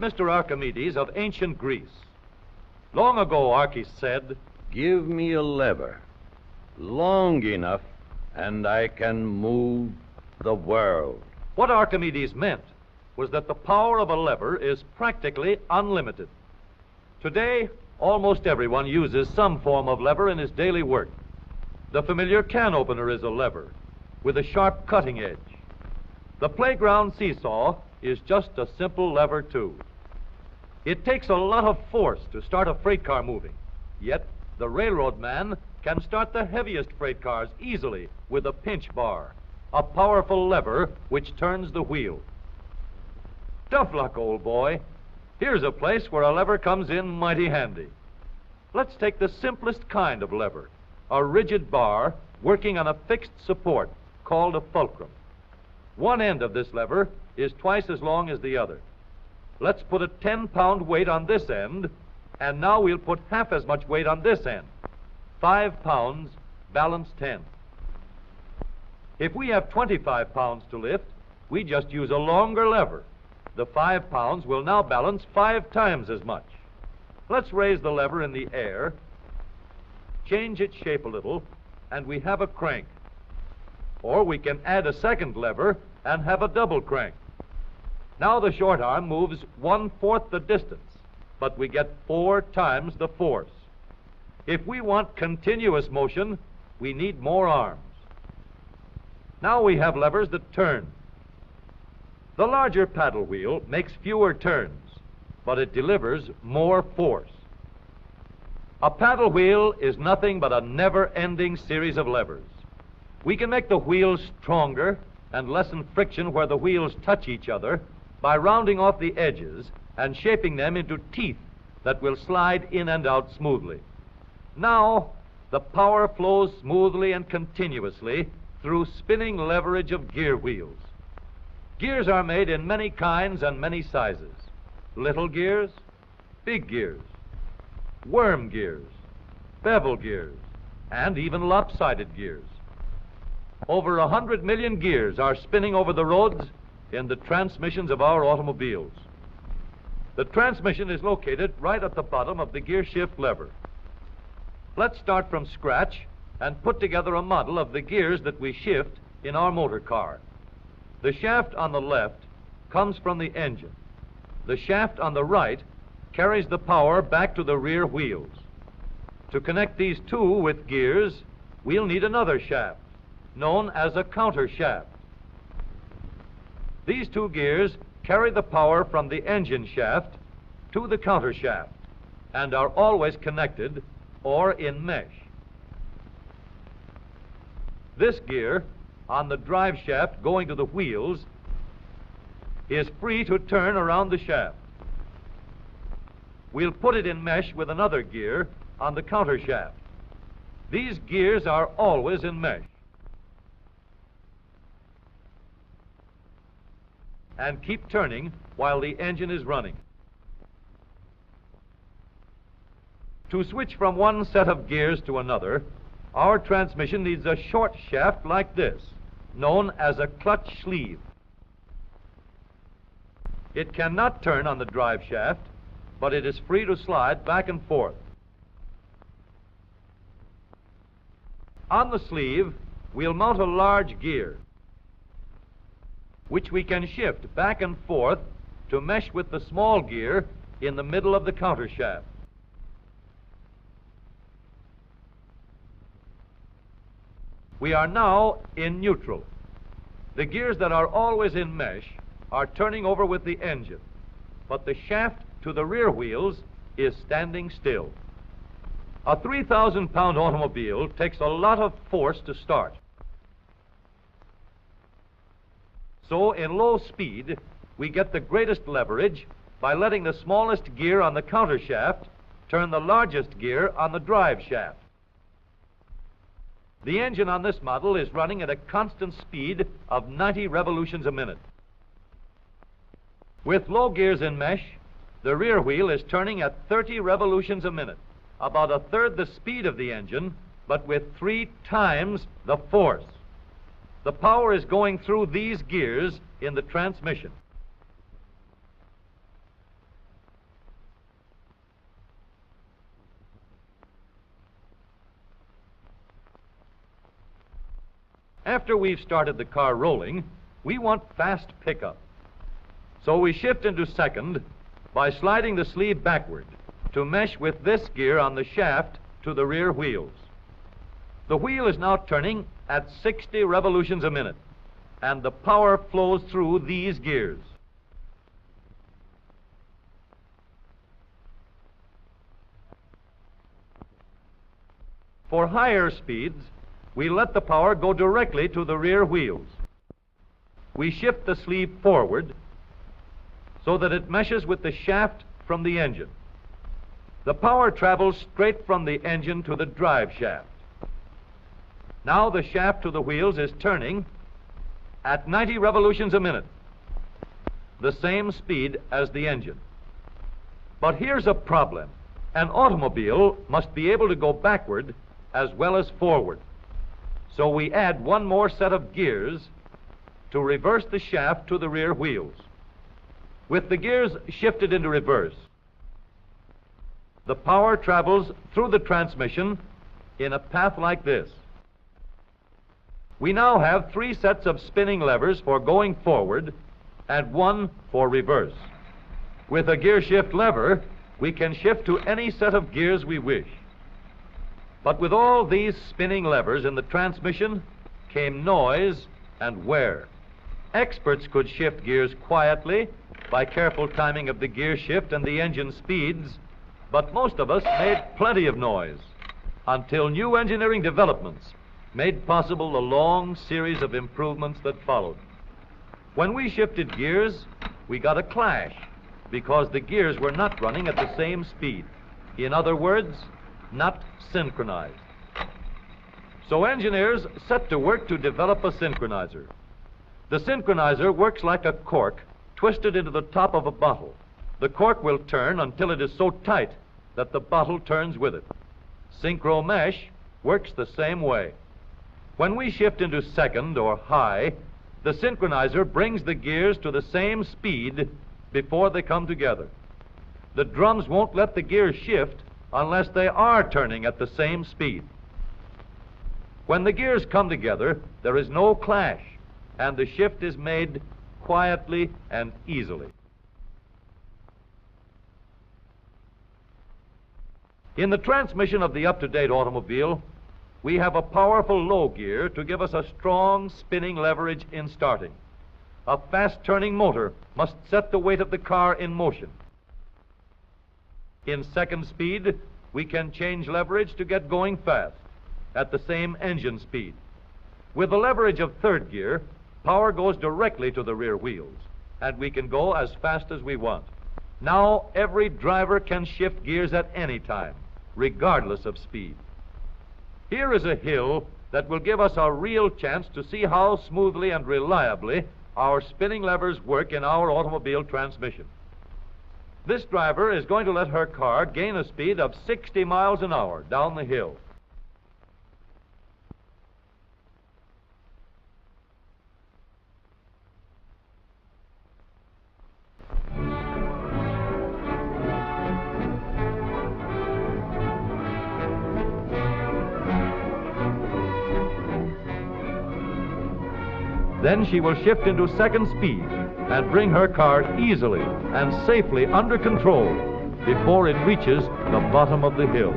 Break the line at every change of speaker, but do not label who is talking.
Meet Mr. Archimedes of ancient Greece. Long ago, Archis said,
"Give me a lever long enough, and I can move the world."
What Archimedes meant was that the power of a lever is practically unlimited. Today, almost everyone uses some form of lever in his daily work. The familiar can opener is a lever with a sharp cutting edge. The playground seesaw is just a simple lever, too. It takes a lot of force to start a freight car moving, yet the railroad man can start the heaviest freight cars easily with a pinch bar, a powerful lever which turns the wheel. Tough luck, old boy. Here's a place where a lever comes in mighty handy. Let's take the simplest kind of lever, a rigid bar working on a fixed support called a fulcrum. One end of this lever is twice as long as the other. Let's put a 10-pound weight on this end, and now we'll put half as much weight on this end. 5 pounds, balance 10. If we have 25 pounds to lift, we just use a longer lever. The 5 pounds will now balance 5 times as much. Let's raise the lever in the air, change its shape a little, and we have a crank. Or we can add a second lever and have a double crank. Now the short arm moves 1/4 the distance, but we get 4 times the force. If we want continuous motion, we need more arms. Now we have levers that turn. The larger paddle wheel makes fewer turns, but it delivers more force. A paddle wheel is nothing but a never-ending series of levers. We can make the wheels stronger and lessen friction where the wheels touch each other by rounding off the edges and shaping them into teeth that will slide in and out smoothly. Now, the power flows smoothly and continuously through spinning leverage of gear wheels. Gears are made in many kinds and many sizes. Little gears, big gears, worm gears, bevel gears, and even lopsided gears. Over 100 million gears are spinning over the roads in the transmissions of our automobiles. The transmission is located right at the bottom of the gear shift lever. Let's start from scratch and put together a model of the gears that we shift in our motor car. The shaft on the left comes from the engine. The shaft on the right carries the power back to the rear wheels. To connect these two with gears, we'll need another shaft, known as a counter shaft. These two gears carry the power from the engine shaft to the counter shaft and are always connected or in mesh. This gear on the drive shaft going to the wheels is free to turn around the shaft. We'll put it in mesh with another gear on the counter shaft. These gears are always in mesh and keep turning while the engine is running. To switch from one set of gears to another, our transmission needs a short shaft like this, known as a clutch sleeve. It cannot turn on the drive shaft, but it is free to slide back and forth. On the sleeve, we'll mount a large gear, which we can shift back and forth to mesh with the small gear in the middle of the counter shaft. We are now in neutral. The gears that are always in mesh are turning over with the engine, but the shaft to the rear wheels is standing still. A 3,000-pound automobile takes a lot of force to start. So in low speed, we get the greatest leverage by letting the smallest gear on the counter shaft turn the largest gear on the drive shaft. The engine on this model is running at a constant speed of 90 revolutions a minute. With low gears in mesh, the rear wheel is turning at 30 revolutions a minute, about 1/3 the speed of the engine, but with 3 times the force. The power is going through these gears in the transmission. After we've started the car rolling, we want fast pickup. So we shift into second by sliding the sleeve backward to mesh with this gear on the shaft to the rear wheels. The wheel is now turning at 60 revolutions a minute, and the power flows through these gears. For higher speeds, we let the power go directly to the rear wheels. We shift the sleeve forward so that it meshes with the shaft from the engine. The power travels straight from the engine to the drive shaft. Now the shaft to the wheels is turning at 90 revolutions a minute, the same speed as the engine. But here's a problem. An automobile must be able to go backward as well as forward. So we add one more set of gears to reverse the shaft to the rear wheels. With the gears shifted into reverse, the power travels through the transmission in a path like this. We now have 3 sets of spinning levers for going forward and 1 for reverse. With a gear shift lever, we can shift to any set of gears we wish. But with all these spinning levers in the transmission came noise and wear. Experts could shift gears quietly by careful timing of the gear shift and the engine speeds, but most of us made plenty of noise until new engineering developments made possible the long series of improvements that followed. When we shifted gears, we got a clash because the gears were not running at the same speed. In other words, not synchronized. So engineers set to work to develop a synchronizer. The synchronizer works like a cork twisted into the top of a bottle. The cork will turn until it is so tight that the bottle turns with it. Synchromesh works the same way. When we shift into second or high, the synchronizer brings the gears to the same speed before they come together. The drums won't let the gears shift unless they are turning at the same speed. When the gears come together, there is no clash, and the shift is made quietly and easily. In the transmission of the up-to-date automobile, we have a powerful low gear to give us a strong spinning leverage in starting. A fast-turning motor must set the weight of the car in motion. In second speed, we can change leverage to get going fast at the same engine speed. With the leverage of third gear, power goes directly to the rear wheels, and we can go as fast as we want. Now, every driver can shift gears at any time, regardless of speed. Here is a hill that will give us a real chance to see how smoothly and reliably our spinning levers work in our automobile transmission. This driver is going to let her car gain a speed of 60 miles an hour down the hill. Then she will shift into second speed and bring her car easily and safely under control before it reaches the bottom of the hill.